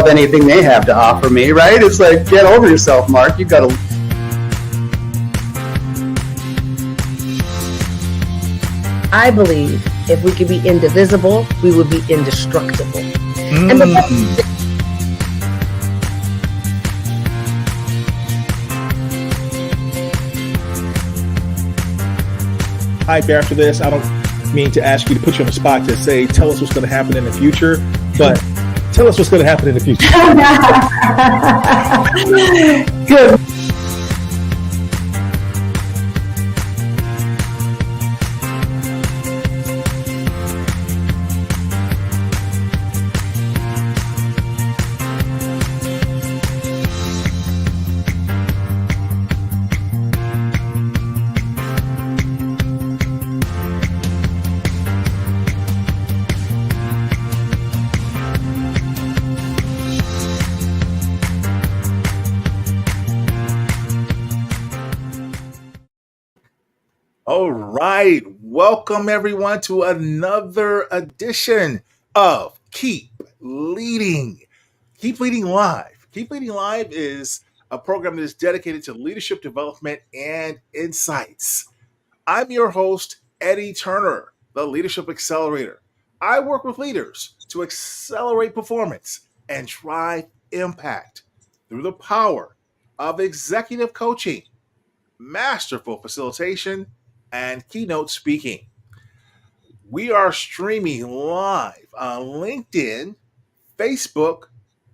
above anything they have to offer me, right? It's like, get over yourself, Mark. You've got to... I believe if we could be indivisible, we would be indestructible. And Hi, after this, I don't mean to ask you to put you on the spot to say, tell us what's going to happen in the future, but tell us what's going to happen in the future. Good. All right. Welcome, everyone, to another edition of Keep Leading. Keep Leading Live. Keep Leading Live is a program that is dedicated to leadership development and insights. I'm your host, Eddie Turner, the Leadership Accelerator. I work with leaders to accelerate performance and drive impact through the power of executive coaching, masterful facilitation, and keynote speaking. We are streaming live on LinkedIn, Facebook,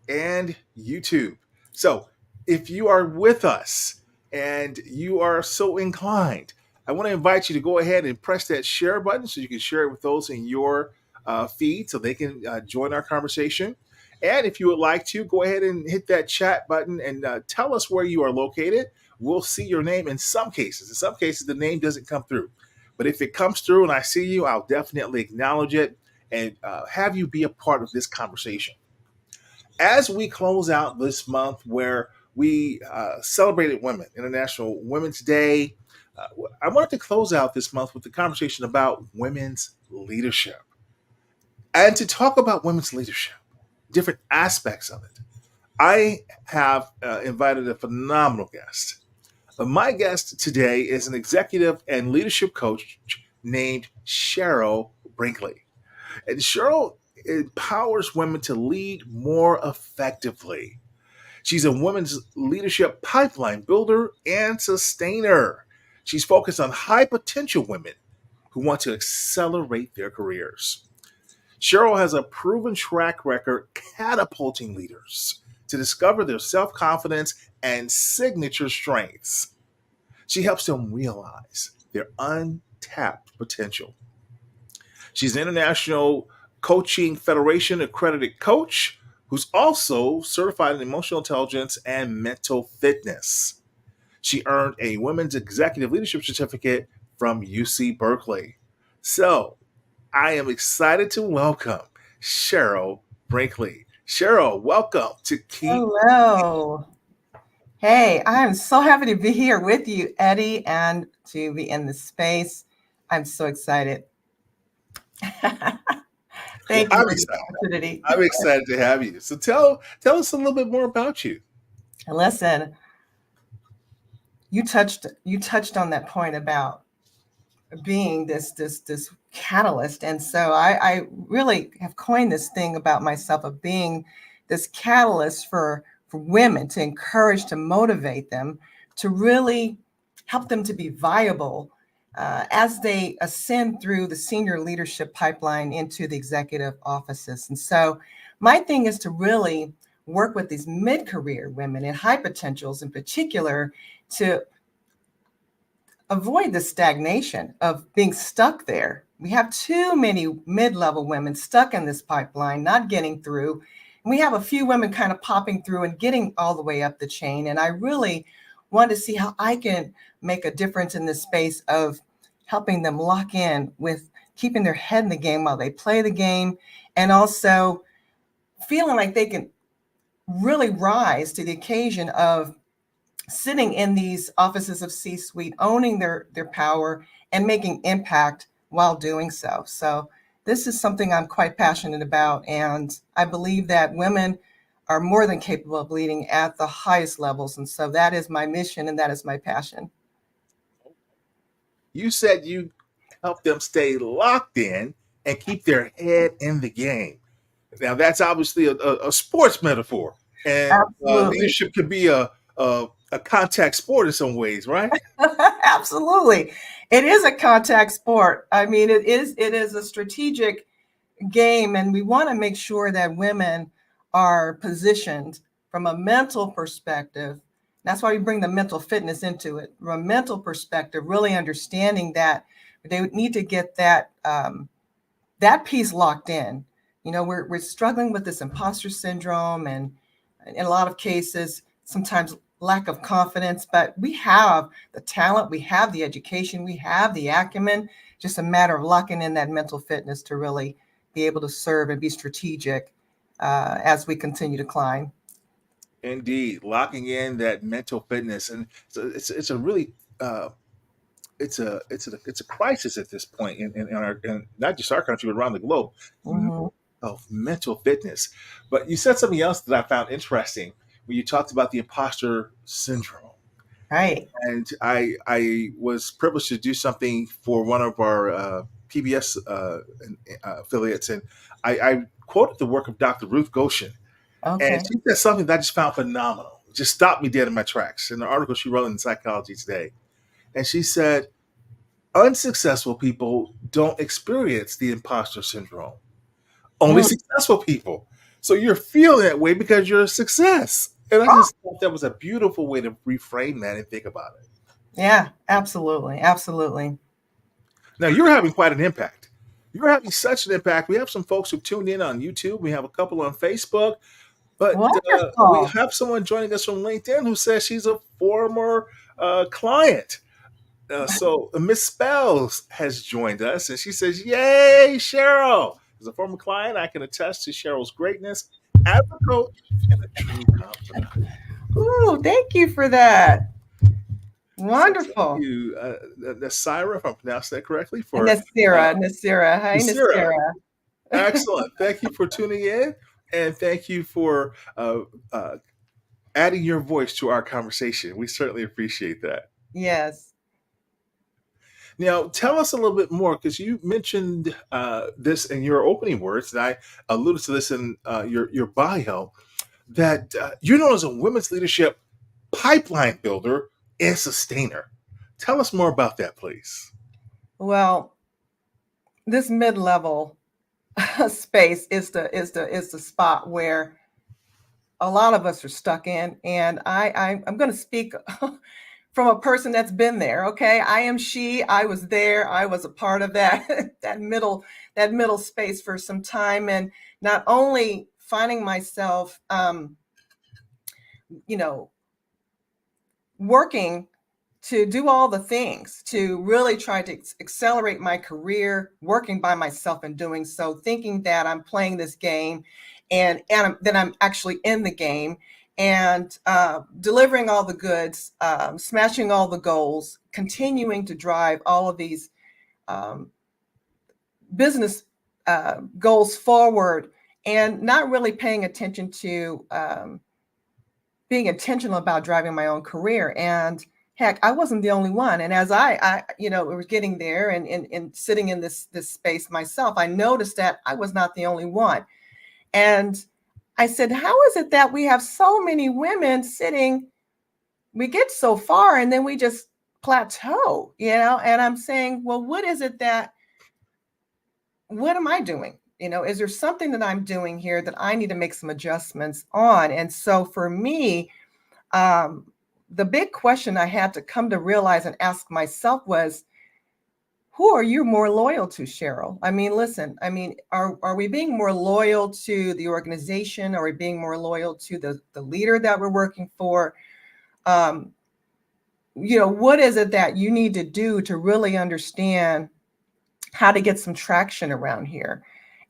and YouTube. So if you are with us and you are so inclined, I want to invite you to go ahead and press that share button so you can share it with those in your feed so they can join our conversation. And if you would like to, go ahead and hit that chat button and tell us where you are located. We'll see your name in some cases. In some cases, the name doesn't come through. But if it comes through and I see you, I'll definitely acknowledge it and have you be a part of this conversation. As we close out this month where we celebrated women, International Women's Day, I wanted to close out this month with the conversation about women's leadership. And to talk about women's leadership, different aspects of it, I have invited a phenomenal guest. My guest today is an executive and leadership coach named Sheryl Brinkley. And Sheryl empowers women to lead more effectively. She's a women's leadership pipeline builder and sustainer. She's focused on high potential women who want to accelerate their careers. Sheryl has a proven track record catapulting leaders to discover their self-confidence and signature strengths. She helps them realize their untapped potential. She's an International Coaching Federation accredited coach who's also certified in emotional intelligence and mental fitness. She earned a Women's Executive Leadership Certificate from UC Berkeley. So, I am excited to welcome Sheryl Brinkley. Sheryl, welcome to Keep. Hello. Hey, I'm so happy to be here with you, Eddie, and to be in the space. I'm so excited. Thank you for the opportunity. I'm excited to have you. So tell us a little bit more about you. Listen, you touched on that point about being this catalyst. And so I really have coined this thing about myself of being this catalyst for women, to encourage, to motivate them, to really help them to be viable as they ascend through the senior leadership pipeline into the executive offices. And so my thing is to really work with these mid-career women and high potentials in particular to avoid the stagnation of being stuck there. We have too many mid-level women stuck in this pipeline, not getting through. And we have a few women kind of popping through and getting all the way up the chain. And I really want to see how I can make a difference in this space of helping them lock in with keeping their head in the game while they play the game, and also feeling like they can really rise to the occasion of sitting in these offices of C-suite, owning their power and making impact while doing so. So this is something I'm quite passionate about. And I believe that women are more than capable of leading at the highest levels. And so that is my mission and that is my passion. You said you help them stay locked in and keep their head in the game. Now, that's obviously a sports metaphor, and Absolutely. leadership could be a contact sport in some ways, right? Absolutely. It is a contact sport. I mean, it is a strategic game, and we want to make sure that women are positioned from a mental perspective. That's why we bring the mental fitness into it. From a mental perspective, really understanding that they need to get that that piece locked in. You know, we're struggling with this imposter syndrome, and in a lot of cases, sometimes lack of confidence, but we have the talent, we have the education, we have the acumen, just a matter of locking in that mental fitness to really be able to serve and be strategic as we continue to climb. Indeed, locking in that mental fitness, and so it's a really it's a crisis at this point in our in not just our country but around the globe Mhm. of mental fitness. But you said something else that I found interesting when you talked about the imposter syndrome. Right. And I was privileged to do something for one of our PBS affiliates, and I quoted the work of Dr. Ruth Goshen, and Okay. she said something that I just found phenomenal. It just stopped me dead in my tracks in the article she wrote in Psychology Today. And she said, unsuccessful people don't experience the imposter syndrome. Only Mm. successful people. So you're feeling that way because you're a success. And I Oh, just thought that was a beautiful way to reframe that and think about it. yeah, absolutely. Absolutely. Now you're having quite an impact. You're having such an impact. We have some folks who tuned in on YouTube. We have a couple on Facebook, but we Wonderful. have someone joining us from LinkedIn who says she's a former client. So Miss Spells has joined us, and she says, "Yay, Cheryl! As a former client, I can attest to Cheryl's greatness as a coach and a true confidant." Ooh, thank you for that. So thank Wonderful. you, Nasira, if I'm pronouncing that correctly, And for Nasira, Nasira. Hi, Nasira. Nasira. Excellent. Thank you for tuning in, and thank you for uh, adding your voice to our conversation. We certainly appreciate that. Yes. Now, tell us a little bit more because you mentioned this in your opening words, and I alluded to this in your bio, that you're known as a women's leadership pipeline builder and sustainer. Tell us more about that, please. Well, this mid-level space is the spot where a lot of us are stuck in, and I'm going to speak from a person that's been there. Okay, I am she. I was there. I was a part of that that middle space for some time, and not only finding myself, you know, working to do all the things to really try to accelerate my career, working by myself and doing so, thinking that I'm playing this game, and then I'm actually in the game, and delivering all the goods, smashing all the goals, continuing to drive all of these um, business goals forward, and not really paying attention to being intentional about driving my own career. And heck, I wasn't the only one. And as I was getting there and sitting in this space myself, I noticed that I was not the only one. And I said, how is it that we have so many women sitting, we get so far and then we just plateau, And I'm saying, well, what am I doing? Is there something that I'm doing here that I need to make some adjustments on? And so for me, um, the big question I had to come to realize and ask myself was, who are you more loyal to, Cheryl? I mean, listen, are we being more loyal to the organization? Are we being more loyal to the leader that we're working for? Um, what is it that you need to do to really understand how to get some traction around here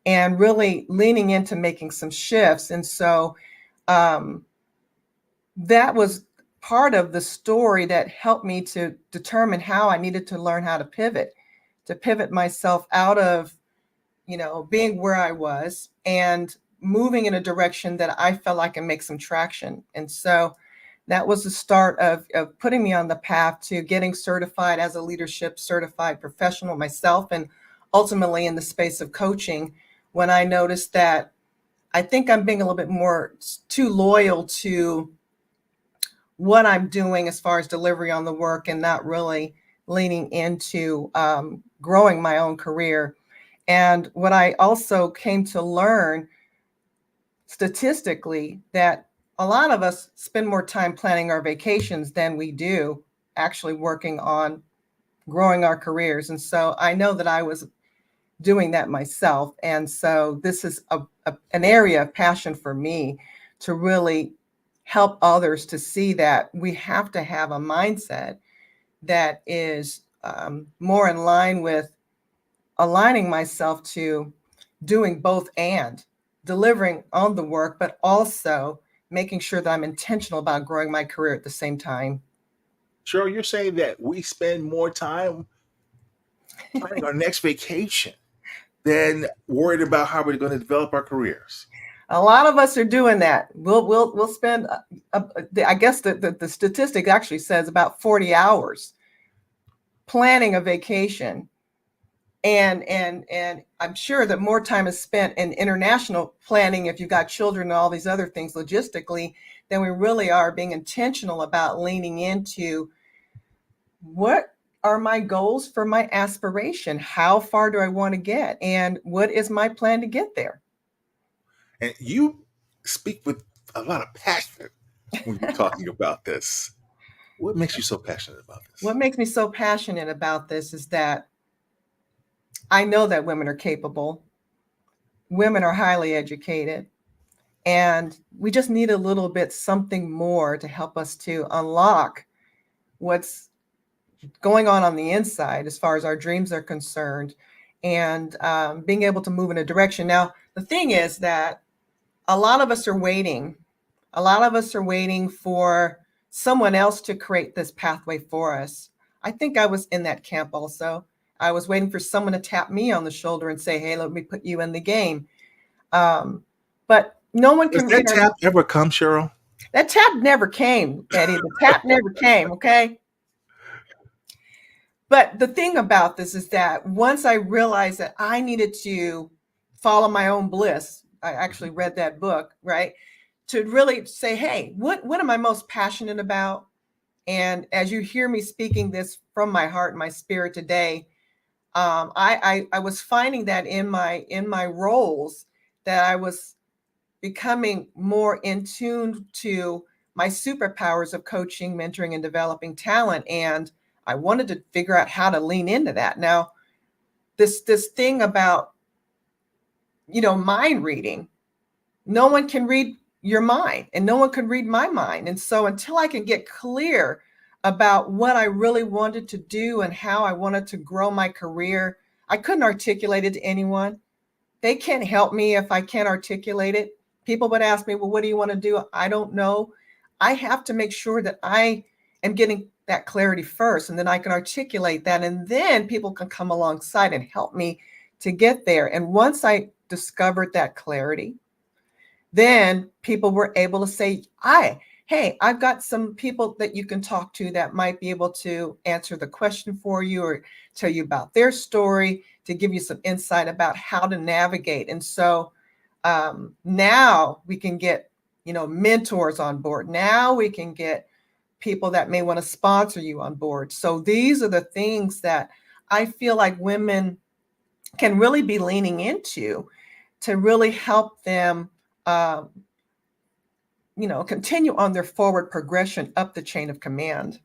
and really leaning into making some shifts? And so, um, that was part of the story that helped me to determine how I needed to learn how to pivot myself out of, being where I was and moving in a direction that I felt I can make some traction. And so that was the start of putting me on the path to getting certified as a leadership certified professional myself, and ultimately in the space of coaching, when I noticed that I think I'm being a little bit more too loyal to what I'm doing as far as delivery on the work and not really leaning into growing my own career. And what I also came to learn statistically, that a lot of us spend more time planning our vacations than we do actually working on growing our careers. And so I know that I was doing that myself. And so this is an area of passion for me, to really help others to see that we have to have a mindset that is more in line with aligning myself to doing both, and delivering on the work, but also making sure that I'm intentional about growing my career at the same time. Cheryl, you're saying that we spend more time planning our next vacation than worried about how we're going to develop our careers. A lot of us are doing that. We'll spend, I guess the statistic actually says about 40 hours planning a vacation. And I'm sure that more time is spent in international planning, if you've got children and all these other things logistically, than we really are being intentional about leaning into what are my goals for my aspiration? How far do I want to get? And what is my plan to get there? And you speak with a lot of passion when you're talking about this. What makes you so passionate about this? What makes me so passionate about this is that I know that women are capable, women are highly educated, and we just need a little bit something more to help us to unlock what's going on the inside as far as our dreams are concerned, and being able to move in a direction. Now, the thing is that a lot of us are waiting. A lot of us are waiting for someone else to create this pathway for us. I think I was in that camp also. I was waiting for someone to tap me on the shoulder and say, hey, let me put you in the game. But no one can. Does that tap ever come, Cheryl? That tap never came, Eddie. The tap never came, okay? But the thing about this is that once I realized that I needed to follow my own bliss, I actually read that book, right? To really say, hey, what am I most passionate about? And as you hear me speaking this from my heart and my spirit today, I was finding that in my roles, that I was becoming more in tune to my superpowers of coaching, mentoring, and developing talent. And I wanted to figure out how to lean into that. Now, this thing about, mind reading, no one can read your mind, and no one can read my mind. And so until I can get clear about what I really wanted to do and how I wanted to grow my career, I couldn't articulate it to anyone. They can't help me if I can't articulate it. People would ask me, well, what do you want to do? I don't know. I have to make sure that I am getting that clarity first, and then I can articulate that. And then people can come alongside and help me to get there. And once I discovered that clarity, then people were able to say, hey, I've got some people that you can talk to that might be able to answer the question for you, or tell you about their story, to give you some insight about how to navigate. And so now we can get, mentors on board. Now we can get people that may want to sponsor you on board. So these are the things that I feel like women can really be leaning into to really help them continue on their forward progression up the chain of command.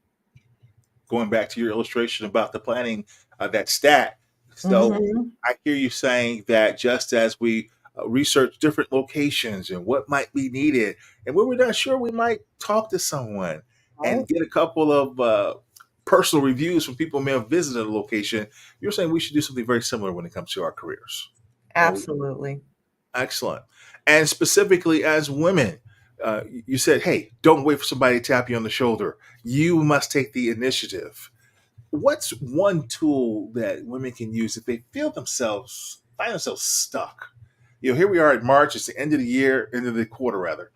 Going back to your illustration about the planning, that stat. So I hear you saying that just as we research different locations and what might be needed, and when we're not sure, we might talk to someone and get a couple of personal reviews from people who may have visited a location. You're saying we should do something very similar when it comes to our careers. Absolutely. Excellent. And specifically as women, you said, hey, don't wait for somebody to tap you on the shoulder. You must take the initiative. What's one tool that women can use if they find themselves stuck? Here we are at March. It's the end of the year, end of the quarter, rather.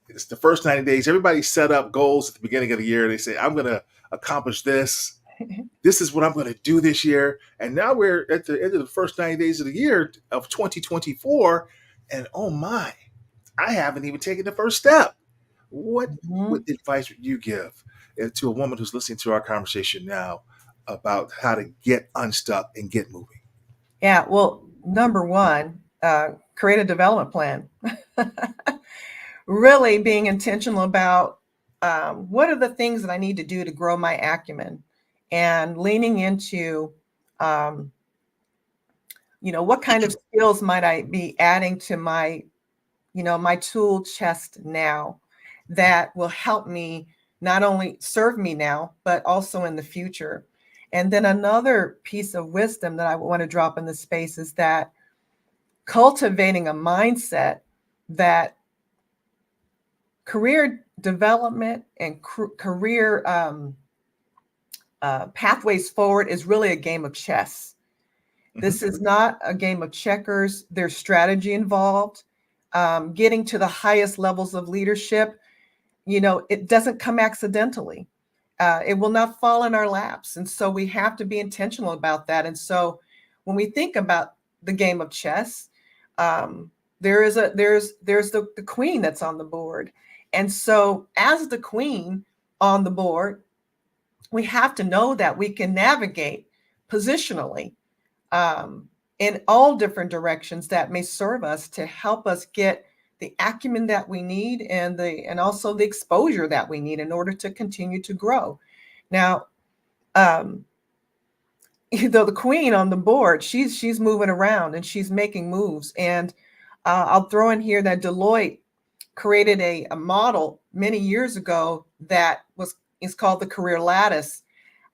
It's the first 90 days. Everybody set up goals at the beginning of the year. They say, I'm going to accomplish this. This is what I'm going to do this year. And now we're at the end of the first 90 days of the year of 2024. And oh my, I haven't even taken the first step. What advice would you give to a woman who's listening to our conversation now about how to get unstuck and get moving? Yeah, well, number one, create a development plan. Really being intentional about what are the things that I need to do to grow my acumen, and leaning into, what kind of skills might I be adding to my, my tool chest now that will help me not only serve me now, but also in the future. And then another piece of wisdom that I want to drop in this space is that cultivating a mindset that career development and career pathways forward is really a game of chess. This is not a game of checkers. There's strategy involved. Getting to the highest levels of leadership, it doesn't come accidentally. It will not fall in our laps. And so we have to be intentional about that. And so when we think about the game of chess, there's the queen that's on the board. And so as the queen on the board, we have to know that we can navigate positionally in all different directions that may serve us to help us get the acumen that we need and also the exposure that we need in order to continue to grow. Now, the queen on the board, she's moving around and she's making moves. And I'll throw in here that Deloitte created a model many years ago that is called the career lattice.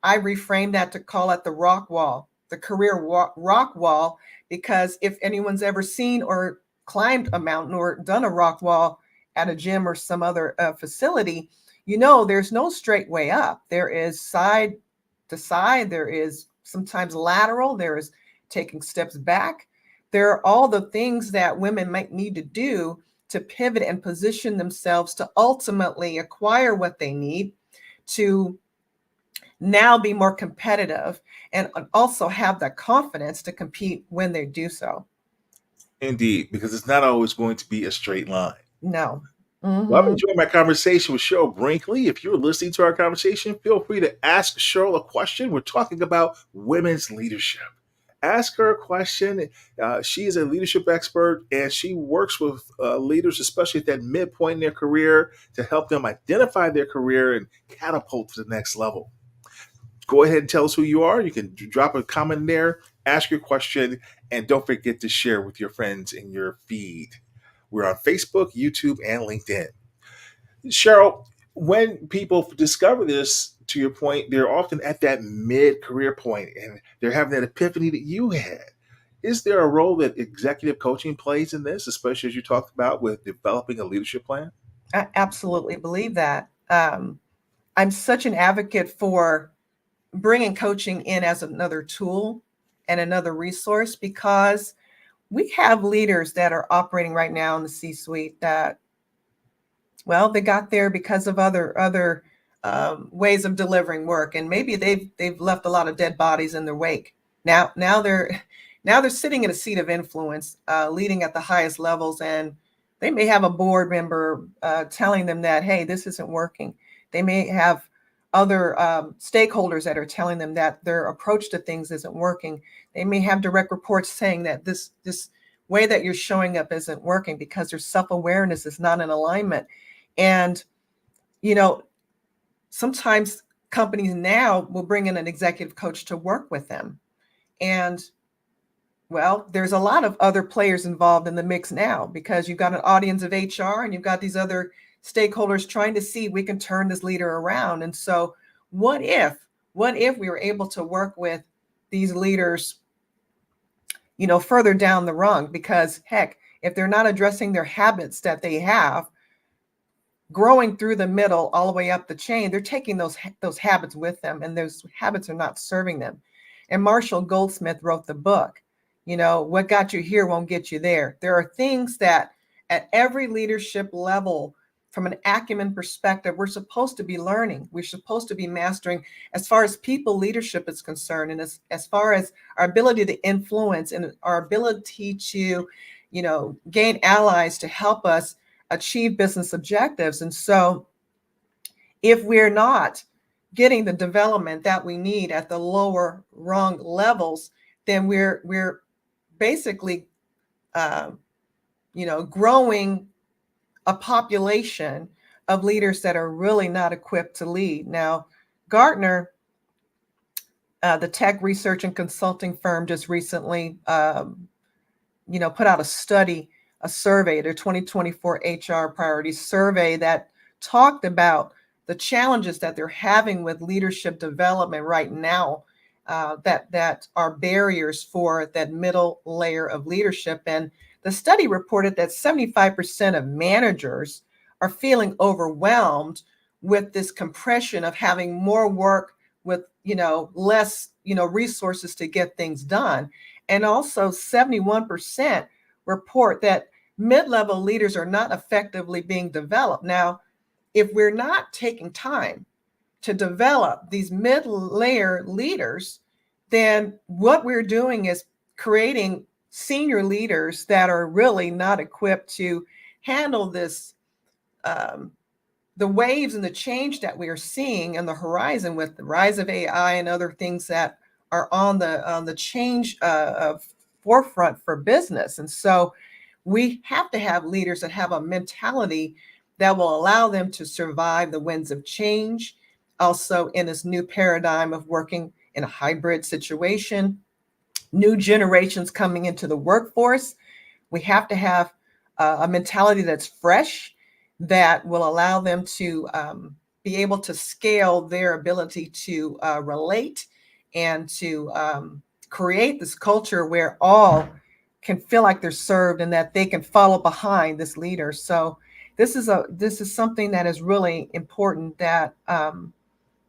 I reframed that to call it the rock wall, the career rock wall, because if anyone's ever seen or climbed a mountain or done a rock wall at a gym or some other facility, there's no straight way up. There is side to side. There is sometimes lateral. There is taking steps back. There are all the things that women might need to do to pivot and position themselves to ultimately acquire what they need to now be more competitive and also have that confidence to compete when they do so. Indeed, because it's not always going to be a straight line. No. Well, I've enjoyed my conversation with Sheryl Brinkley. If you're listening to our conversation, feel free to ask Sheryl a question. We're talking about women's leadership. Ask her a question. She is a leadership expert, and she works with leaders, especially at that midpoint in their career, to help them identify their career and catapult to the next level. Go ahead and tell us who you are. You can drop a comment there, ask your question, and don't forget to share with your friends in your feed. We're on Facebook, YouTube, and LinkedIn. Sheryl, when people discover this, to your point, they're often at that mid-career point and they're having that epiphany that you had. Is there a role that executive coaching plays in this, especially as you talked about with developing a leadership plan? I absolutely believe that. I'm such an advocate for bringing coaching in as another tool and another resource, because we have leaders that are operating right now in the C-suite that, well, they got there because of other ways of delivering work, and maybe they've left a lot of dead bodies in their wake. Now they're sitting in a seat of influence, leading at the highest levels, and they may have a board member telling them that, hey, this isn't working. They may have other stakeholders that are telling them that their approach to things isn't working. They may have direct reports saying that this way that you're showing up isn't working because their self-awareness is not in alignment. And, sometimes companies now will bring in an executive coach to work with them. And, well, there's a lot of other players involved in the mix now, because you've got an audience of HR and you've got these other stakeholders trying to see if we can turn this leader around. And so what if we were able to work with these leaders, further down the rung? Because heck, if they're not addressing their habits that they have, growing through the middle all the way up the chain, they're taking those habits with them, and those habits are not serving them. And Marshall Goldsmith wrote the book, What got you here won't get you there. There are things that at every leadership level, from an acumen perspective, we're supposed to be learning. We're supposed to be mastering as far as people leadership is concerned, and as far as our ability to influence and our ability to, gain allies to help us achieve business objectives. And so if we're not getting the development that we need at the lower rung levels, then we're basically, growing a population of leaders that are really not equipped to lead. Now, Gartner, the tech research and consulting firm, just recently, put out a survey, their 2024 HR priorities survey, that talked about the challenges that they're having with leadership development right now, that are barriers for that middle layer of leadership. And the study reported that 75% of managers are feeling overwhelmed with this compression of having more work with, less, resources to get things done. And also 71% report that mid-level leaders are not effectively being developed. Now, if we're not taking time to develop these mid-layer leaders, then what we're doing is creating senior leaders that are really not equipped to handle this, the waves and the change that we are seeing on the horizon with the rise of AI and other things that are on the change forefront for business. And so we have to have leaders that have a mentality that will allow them to survive the winds of change, also in this new paradigm of working in a hybrid situation, new generations coming into the workforce. We have to have a mentality that's fresh, that will allow them to be able to scale their ability to relate and to create this culture where all can feel like they're served and that they can follow behind this leader. So this is something that is really important that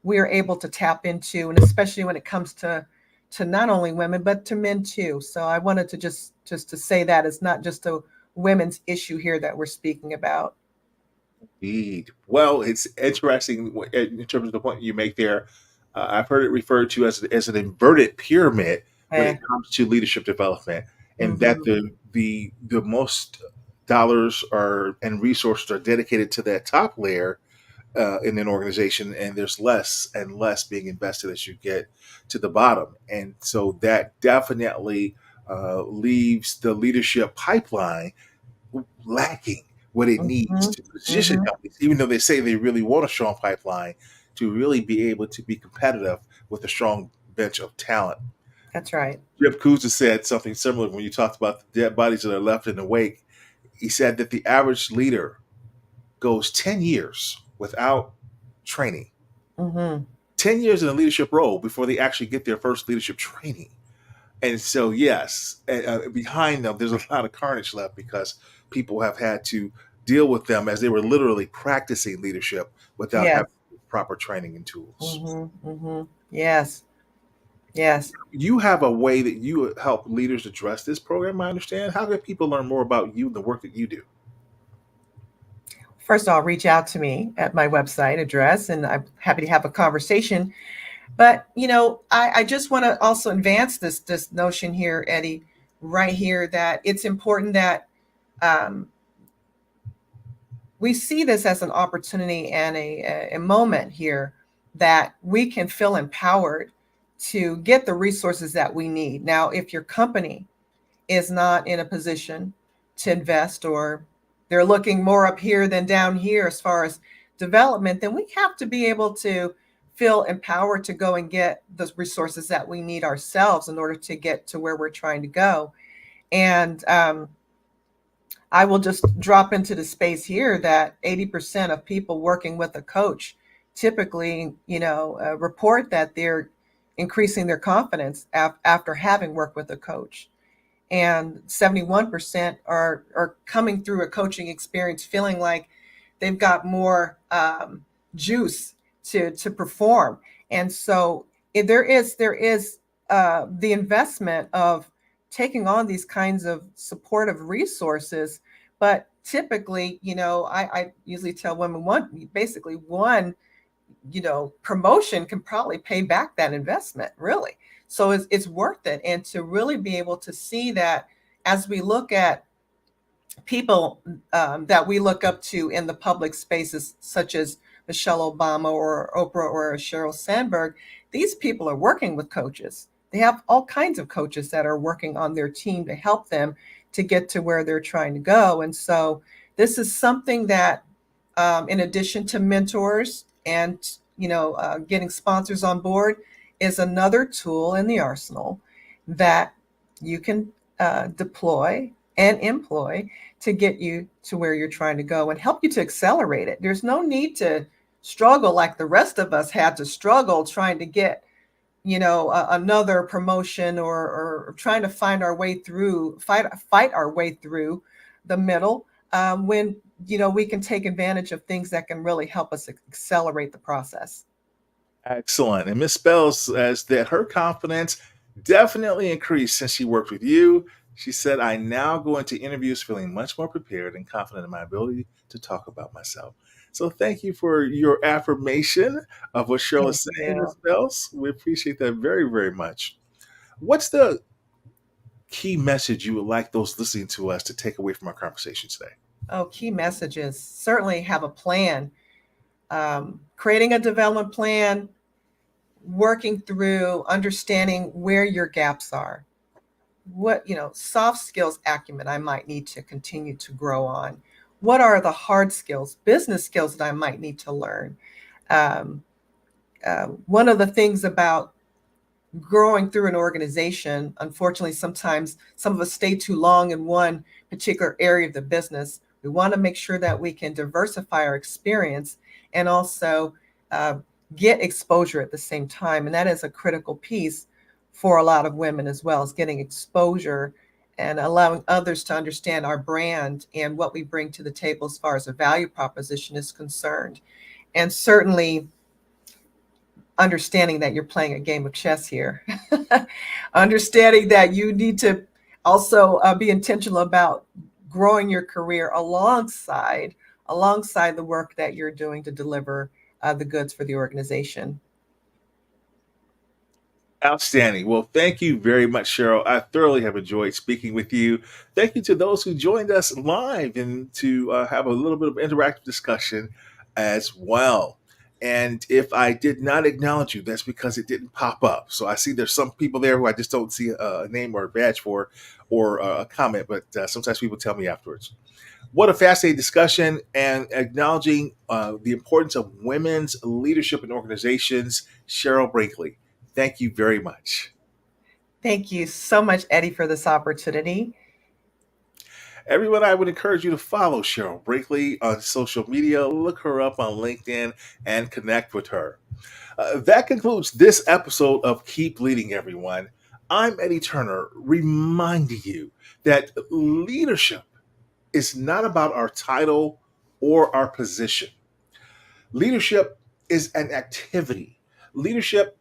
we are able to tap into, and especially when it comes to not only women but to men too. So I wanted to just to say that it's not just a women's issue here that we're speaking about. Indeed. Well, it's interesting in terms of the point you make there. I've heard it referred to as an inverted pyramid when it comes to leadership development, and that the most dollars and resources are dedicated to that top layer in an organization, and there's less and less being invested as you get to the bottom. And so that definitely leaves the leadership pipeline lacking what it needs to position companies, even though they say they really want a strong pipeline, to really be able to be competitive with a strong bench of talent. That's right. Rip Kuza said something similar when you talked about the dead bodies that are left in the wake. He said that the average leader goes 10 years without training, 10 years in a leadership role before they actually get their first leadership training. And so, yes, behind them, there's a lot of carnage left because people have had to deal with them as they were literally practicing leadership without having proper training and tools. Yes. You have a way that you help leaders address this program, I understand. How can people learn more about you and the work that you do? First of all, reach out to me at my website address, and I'm happy to have a conversation. But, I just want to also advance this notion here, Eddie, right here, that it's important that we see this as an opportunity and a moment here that we can feel empowered to get the resources that we need. Now, if your company is not in a position to invest, or they're looking more up here than down here as far as development, then we have to be able to feel empowered to go and get the resources that we need ourselves in order to get to where we're trying to go. And I will just drop into the space here that 80% of people working with a coach typically, report that they're increasing their confidence after having worked with a coach. And 71% are coming through a coaching experience feeling like they've got more juice to perform. And so there is the investment of taking on these kinds of supportive resources. But typically, I usually tell women one promotion can probably pay back that investment, really. So it's worth it. And to really be able to see that as we look at people that we look up to in the public spaces, such as Michelle Obama or Oprah or Sheryl Sandberg, these people are working with coaches. They have all kinds of coaches that are working on their team to help them to get to where they're trying to go. And so this is something that, in addition to mentors and getting sponsors on board, is another tool in the arsenal that you can deploy and employ to get you to where you're trying to go and help you to accelerate it. There's no need to struggle like the rest of us had to struggle trying to get, another promotion or trying to fight our way through the middle, when, we can take advantage of things that can really help us accelerate the process. Excellent. And Miss Bell says that her confidence definitely increased since she worked with you. She said, I now go into interviews feeling much more prepared and confident in my ability to talk about myself. So thank you for your affirmation of what Cheryl is Thank saying, you. Miss Bells. We appreciate that very, very much. What's the key message you would like those listening to us to take away from our conversation today? Oh, key messages. Certainly have a plan. Creating a development plan, working through understanding where your gaps are, what soft skills acumen I might need to continue to grow on, what are the hard skills, business skills that I might need to learn. One of the things about growing through an organization, unfortunately, sometimes some of us stay too long in one particular area of the business. We want to make sure that we can diversify our experience and also get exposure at the same time. And that is a critical piece for a lot of women as well, is getting exposure and allowing others to understand our brand and what we bring to the table as far as a value proposition is concerned. And certainly understanding that you're playing a game of chess here, understanding that you need to also be intentional about growing your career alongside the work that you're doing to deliver the goods for the organization. Outstanding. Well, thank you very much, Cheryl. I thoroughly have enjoyed speaking with you. Thank you to those who joined us live and to have a little bit of interactive discussion as well. And if I did not acknowledge you, that's because it didn't pop up. So I see there's some people there who I just don't see a name or a badge for or a comment, but sometimes people tell me afterwards. What a fascinating discussion, and acknowledging the importance of women's leadership in organizations, Sheryl Brinkley. Thank you very much. Thank you so much, Eddie, for this opportunity. Everyone, I would encourage you to follow Sheryl Brinkley on social media. Look her up on LinkedIn and connect with her. That concludes this episode of Keep Leading, everyone. I'm Eddie Turner, reminding you that leadership is not about our title or our position. Leadership is an activity. Leadership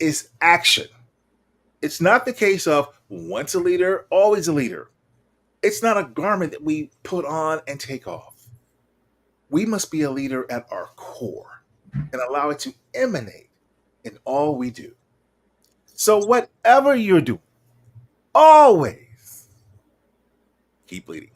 is action. It's not the case of once a leader, always a leader. It's not a garment that we put on and take off. We must be a leader at our core and allow it to emanate in all we do. So, whatever you're doing, always keep leading.